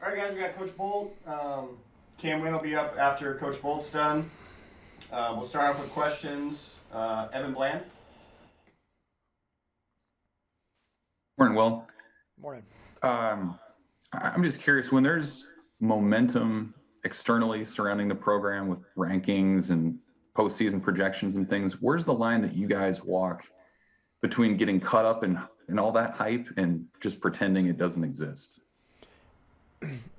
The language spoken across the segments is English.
All right, guys, we got Coach Bolt. Cam Wynn will be up after Coach Bolt's done. We'll start off with questions. Evan Bland. Morning, Will. Morning. I'm just curious, when there's momentum externally surrounding the program with rankings and postseason projections and things, where's the line that you guys walk between getting caught up in all that hype and just pretending it doesn't exist?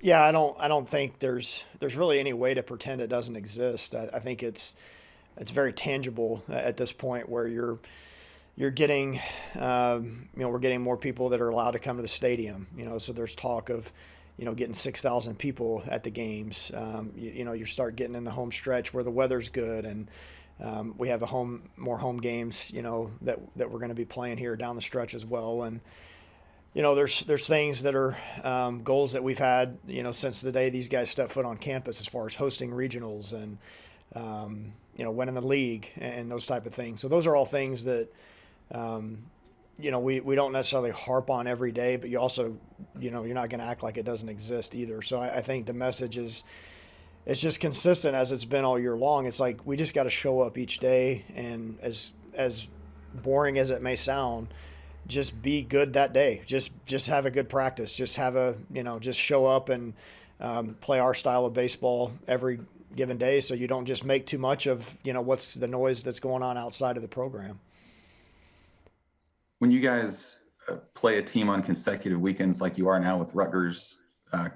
Yeah, I don't think there's really any way to pretend it doesn't exist. I think it's very tangible at this point where you're getting we're getting more people that are allowed to come to the stadium. So there's talk of getting 6,000 people at the games. You start getting in the home stretch where the weather's good, and we have more home games that we're going to be playing here down the stretch as well. And there's things that are goals that we've had since the day these guys step foot on campus, as far as hosting regionals and winning the league and those type of things. So those are all things that we don't necessarily harp on every day, but you also you're not going to act like it doesn't exist either. So I think the message is it's just consistent as it's been all year long. It's like we just got to show up each day, and as boring as it may sound, just be good that day. Just have a good practice. Just have just show up and play our style of baseball every given day, so you don't just make too much of what's the noise that's going on outside of the program. When you guys play a team on consecutive weekends like you are now with Rutgers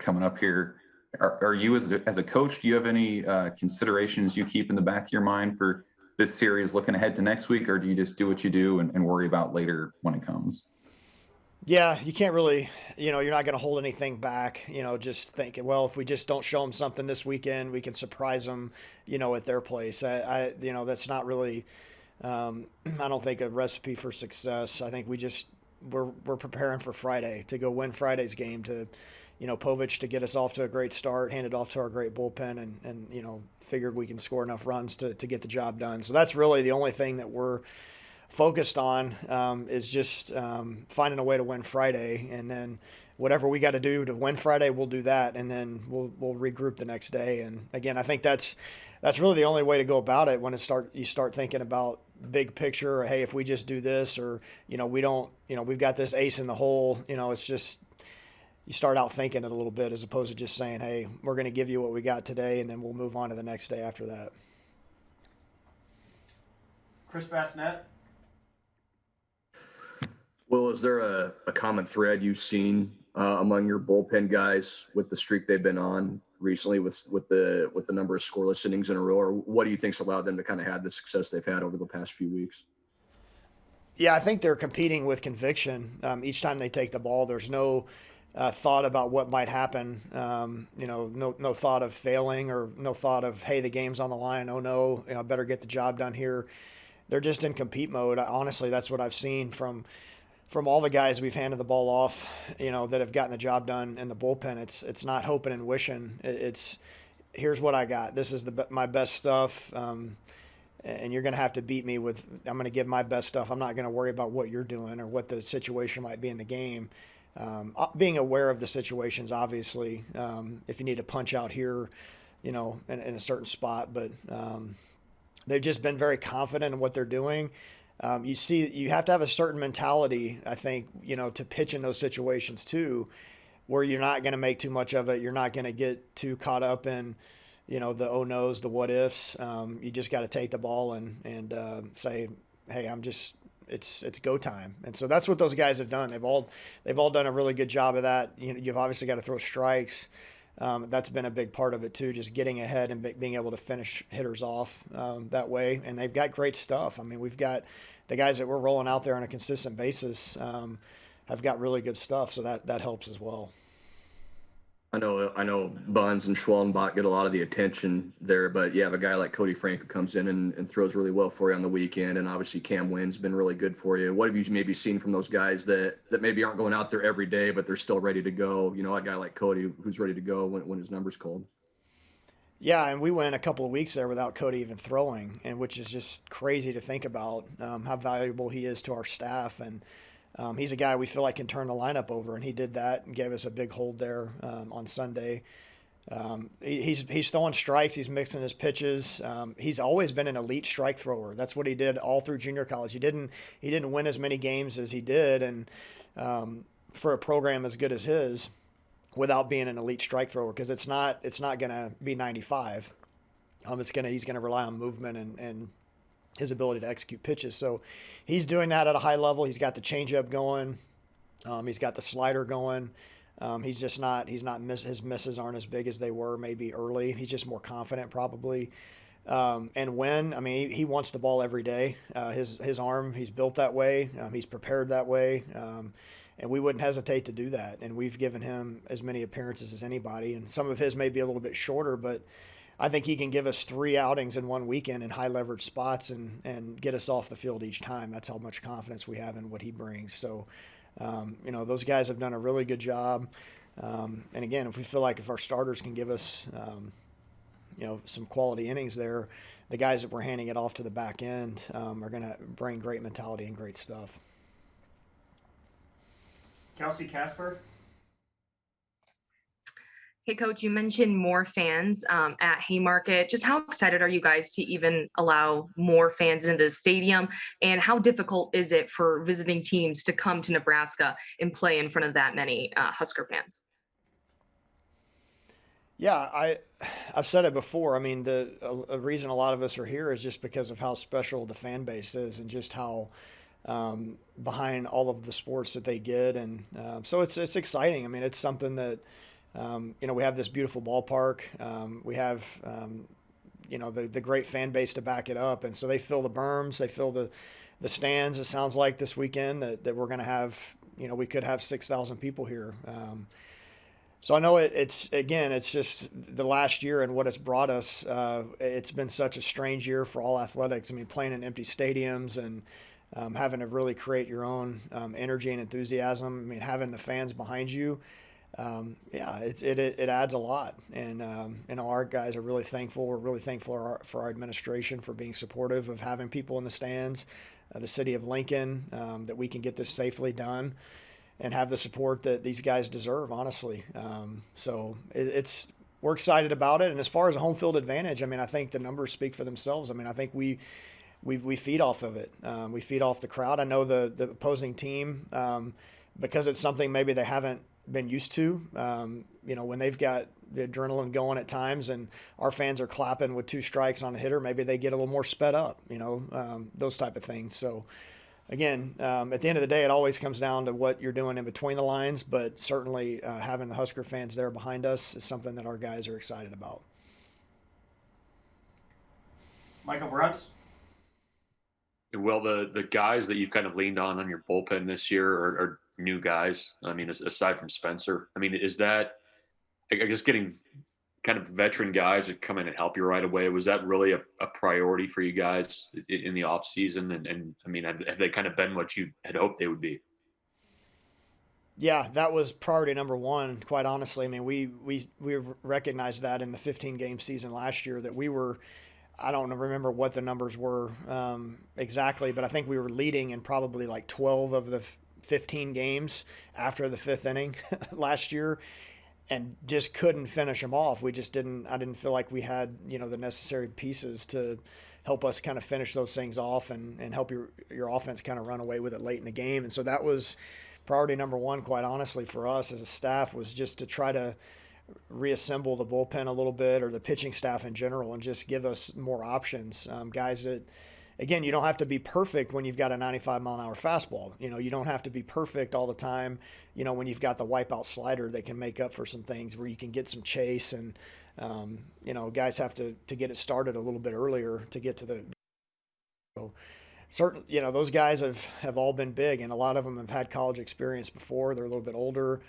coming up here, are you as a coach, do you have any considerations you keep in the back of your mind for this series looking ahead to next week, or do you just do what you do and worry about later when it comes? Yeah, you can't really, you're not going to hold anything back, just thinking, well, if we just don't show them something this weekend, we can surprise them, at their place. That's not really, I don't think, a recipe for success. I think we're preparing for Friday to go win Friday's game, to, Povich to get us off to a great start, hand it off to our great bullpen, and figured we can score enough runs to get the job done. So that's really the only thing that we're focused on, is just finding a way to win Friday, and then whatever we got to do to win Friday, we'll do that, and then we'll regroup the next day. And again, I think that's really the only way to go about it when you start thinking about big picture, or hey, if we just do this, or we don't, we've got this ace in the hole. It's just you start out thinking it a little bit, as opposed to just saying, hey, we're going to give you what we got today, and then we'll move on to the next day after that. Chris Bassnett. Well, is there a common thread you've seen among your bullpen guys with the streak they've been on recently, with the number of scoreless innings in a row, or what do you think's allowed them to kind of have the success they've had over the past few weeks? Yeah, I think they're competing with conviction. Each time they take the ball, there's no thought about what might happen. No thought of failing, or no thought of, hey, the game's on the line. Oh no, I better get the job done here. They're just in compete mode. Honestly, that's what I've seen from all the guys we've handed the ball off, that have gotten the job done in the bullpen. It's not hoping and wishing. It's here's what I got. This is my best stuff, and you're going to have to beat me with. I'm going to give my best stuff. I'm not going to worry about what you're doing or what the situation might be in the game. Being aware of the situations, obviously, if you need to punch out here, in a certain spot, but they've just been very confident in what they're doing. You have to have a certain mentality, I think, to pitch in those situations too, where you're not going to make too much of it. You're not going to get too caught up in, the oh no's, the what ifs. You just got to take the ball and say, hey, it's go time. And so that's what those guys have done. They've all done a really good job of that. You've obviously got to throw strikes. That's been a big part of it too, just getting ahead and being able to finish hitters off that way. And they've got great stuff. I mean, we've got the guys that we're rolling out there on a consistent basis have got really good stuff, so that helps as well. I know Buns and Schwallenbach get a lot of the attention there, but you have a guy like Cody Frank who comes in and throws really well for you on the weekend, and obviously Cam Wynn's been really good for you. What have you maybe seen from those guys that maybe aren't going out there every day, but they're still ready to go? A guy like Cody who's ready to go when his number's called. Yeah, and we went a couple of weeks there without Cody even throwing, and which is just crazy to think about how valuable he is to our staff. And he's a guy we feel like can turn the lineup over, and he did that and gave us a big hold there on Sunday. He's throwing strikes. He's mixing his pitches. He's always been an elite strike thrower. That's what he did all through junior college. He didn't win as many games as he did, and for a program as good as his, without being an elite strike thrower, because it's not going to be 95. He's gonna rely on movement and his ability to execute pitches. So he's doing that at a high level. He's got the changeup going. He's got the slider going. His misses aren't as big as they were maybe early. He's just more confident probably. He wants the ball every day. His arm, he's built that way. He's prepared that way. And we wouldn't hesitate to do that. And we've given him as many appearances as anybody. And some of his may be a little bit shorter, but I think he can give us 3 outings in one weekend in high leverage spots and get us off the field each time. That's how much confidence we have in what he brings. So, those guys have done a really good job. And again, if we feel like if our starters can give us, some quality innings there, the guys that we're handing it off to the back end are going to bring great mentality and great stuff. Kelsey Casper. Hey, Coach, you mentioned more fans at Haymarket. Just how excited are you guys to even allow more fans into the stadium? And how difficult is it for visiting teams to come to Nebraska and play in front of that many Husker fans? Yeah, I've said it before. I mean, the reason a lot of us are here is just because of how special the fan base is and just how behind all of the sports that they get. And so it's exciting. I mean, it's something that, we have this beautiful ballpark. We have, the great fan base to back it up. And so they fill the berms, they fill the stands. It sounds like this weekend that we're going to have, we could have 6,000 people here. So I know it's just the last year and what it's brought us. It's been such a strange year for all athletics. I mean, playing in empty stadiums and having to really create your own energy and enthusiasm. I mean, having the fans behind you. It adds a lot, and our guys are really thankful. We're really thankful for our administration for being supportive of having people in the stands, the city of Lincoln, that we can get this safely done, and have the support that these guys deserve. Honestly, we're excited about it. And as far as a home field advantage, I mean, I think the numbers speak for themselves. I mean, I think we feed off of it. We feed off the crowd. I know the opposing team, because it's something maybe they haven't been used to, when they've got the adrenaline going at times and our fans are clapping with 2 strikes on a hitter, maybe they get a little more sped up, those type of things. So again, at the end of the day, it always comes down to what you're doing in between the lines, but certainly having the Husker fans there behind us is something that our guys are excited about. Michael Bruntz. Well, the guys that you've kind of leaned on your bullpen this year are new guys. I mean, aside from Spencer, I mean, is that, I guess, getting kind of veteran guys that come in and help you right away? Was that really a priority for you guys in the off season? And I mean, have they kind of been what you had hoped they would be? Yeah, that was priority number one, quite honestly. I mean, we recognized that in the 15-game season last year that we were, I don't remember what the numbers were exactly, but I think we were leading in probably like 12 of the 15 games after the 5th inning last year, and just couldn't finish them off. I didn't feel like we had, the necessary pieces to help us kind of finish those things off and help your offense kind of run away with it late in the game. And so that was priority number one, quite honestly, for us as a staff, was just to try to reassemble the bullpen a little bit, or the pitching staff in general, and just give us more options. Guys that, again, you don't have to be perfect when you've got a 95-mile-an-hour fastball. You don't have to be perfect all the time, when you've got the wipeout slider that can make up for some things where you can get some chase. And, guys have to get it started a little bit earlier to get to the – so certainly, those guys have all been big, and a lot of them have had college experience before. They're a little bit older.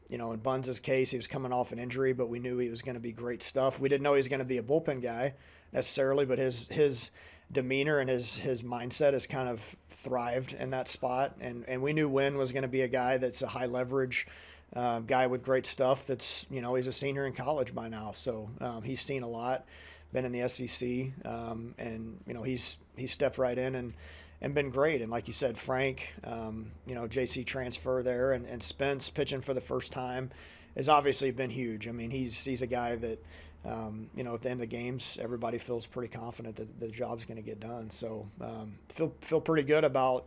In Buns' case, he was coming off an injury, but we knew he was going to be great stuff. We didn't know he was going to be a bullpen guy necessarily, but his demeanor and his mindset has kind of thrived in that spot. And we knew Wynn was going to be a guy that's a high leverage guy with great stuff. That's, he's a senior in college by now. So he's seen a lot, been in the SEC, and, he stepped right in been great. And like you said, Frank, JC transfer there, and Spence pitching for the first time has obviously been huge. I mean, he's a guy that, at the end of the games, everybody feels pretty confident that the job's going to get done. So feel pretty good about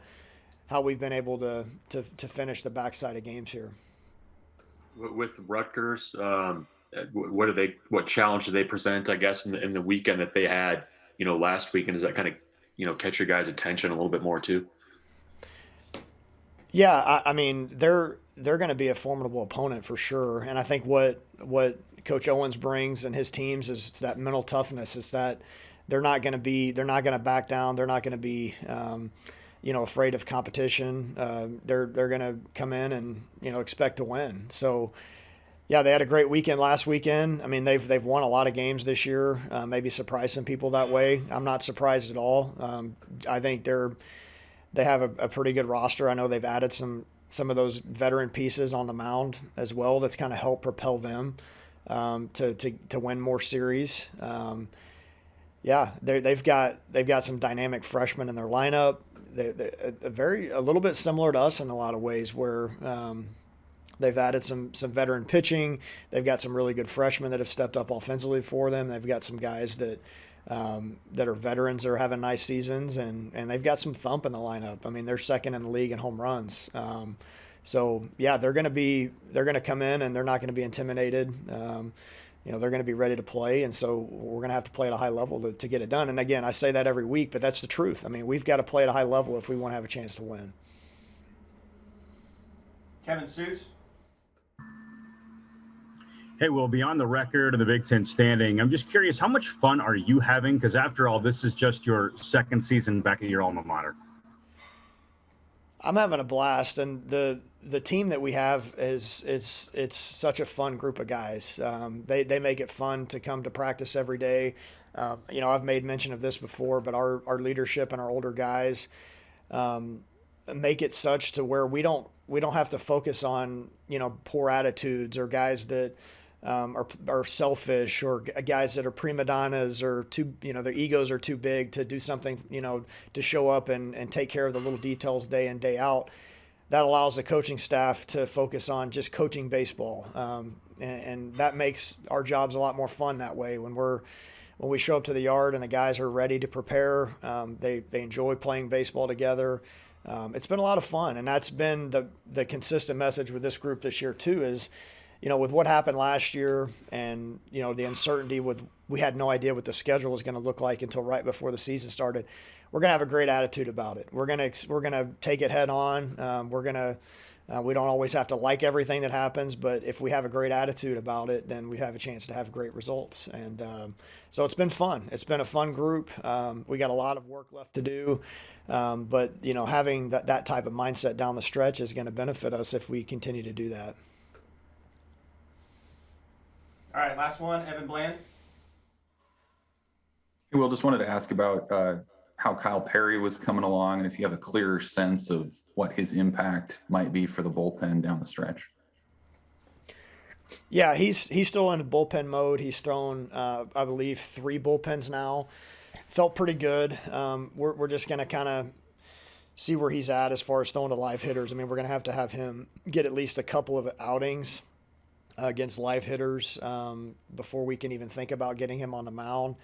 how we've been able to finish the backside of games here. With Rutgers, what challenge do they present, I guess, in the weekend that they had, last weekend? Does that kind of, catch your guys' attention a little bit more too? Yeah, I mean, they're going to be a formidable opponent for sure. And I think what Coach Owens brings and his teams is that mental toughness. Is that they're not going to back down. They're not going to be afraid of competition. They're going to come in and expect to win. So yeah, they had a great weekend last weekend. I mean, they've won a lot of games this year. Maybe surprised some people that way. I'm not surprised at all. I think they have a pretty good roster. I know they've added some of those veteran pieces on the mound as well. That's kind of helped propel them to win more series. They've got some dynamic freshmen in their lineup. They're a little bit similar to us in a lot of ways, where they've added some veteran pitching. They've got some really good freshmen that have stepped up offensively for them. They've got some guys that are veterans that are having nice seasons, and they've got some thump in the lineup. I mean, they're second in the league in home runs. So yeah, they're going to come in and they're not going to be intimidated. They're going to be ready to play, and so we're going to have to play at a high level to get it done. And again, I say that every week, but that's the truth. I mean, we've got to play at a high level if we want to have a chance to win. Kevin Suits. Hey, well, beyond the record and the Big Ten standing, I'm just curious, how much fun are you having? Because after all, this is just your second season back at your alma mater. I'm having a blast, and the team that we have it's such a fun group of guys. They make it fun to come to practice every day. I've made mention of this before, but our leadership and our older guys make it such to where we don't have to focus on poor attitudes or guys that are selfish, or guys that are prima donnas, or their egos are too big to do something, to show up and take care of the little details day in, day out. That allows the coaching staff to focus on just coaching baseball. And that makes our jobs a lot more fun that way. When we show up to the yard and the guys are ready to prepare, they enjoy playing baseball together. It's been a lot of fun, and that's been the consistent message with this group this year too, is, with what happened last year and, the uncertainty we had no idea what the schedule was going to look like until right before the season started. We're going to have a great attitude about it. We're going to take it head on. We don't always have to like everything that happens, but if we have a great attitude about it, then we have a chance to have great results. And so it's been fun. It's been a fun group. We got a lot of work left to do. But having that type of mindset down the stretch is going to benefit us if we continue to do that. All right, last one, Evan Bland. Well, just wanted to ask about how Kyle Perry was coming along, and if you have a clearer sense of what his impact might be for the bullpen down the stretch. Yeah, he's still in bullpen mode. He's thrown, I believe, 3 bullpens now. Felt pretty good. We're just going to kind of see where he's at as far as throwing to live hitters. I mean, we're going to have him get at least a couple of outings against live hitters before we can even think about getting him on the mound.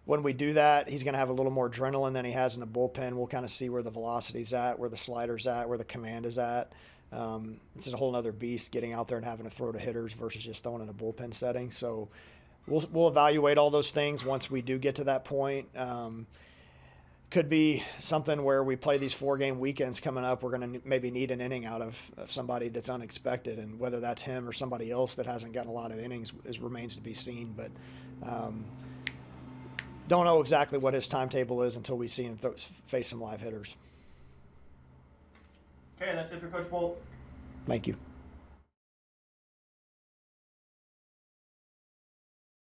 When we do that, he's going to have a little more adrenaline than he has in the bullpen. We'll kind of see where the velocity's at, where the slider's at, where the command is at. It's a whole other beast getting out there and having to throw to hitters versus just throwing in a bullpen setting. So we'll evaluate all those things once we do get to that point. Could be something where we play these 4-game weekends coming up. We're going to maybe need an inning out of somebody that's unexpected, and whether that's him or somebody else that hasn't gotten a lot of innings remains to be seen. But don't know exactly what his timetable is until we see him face some live hitters. Okay, that's it for Coach Bolt. Thank you.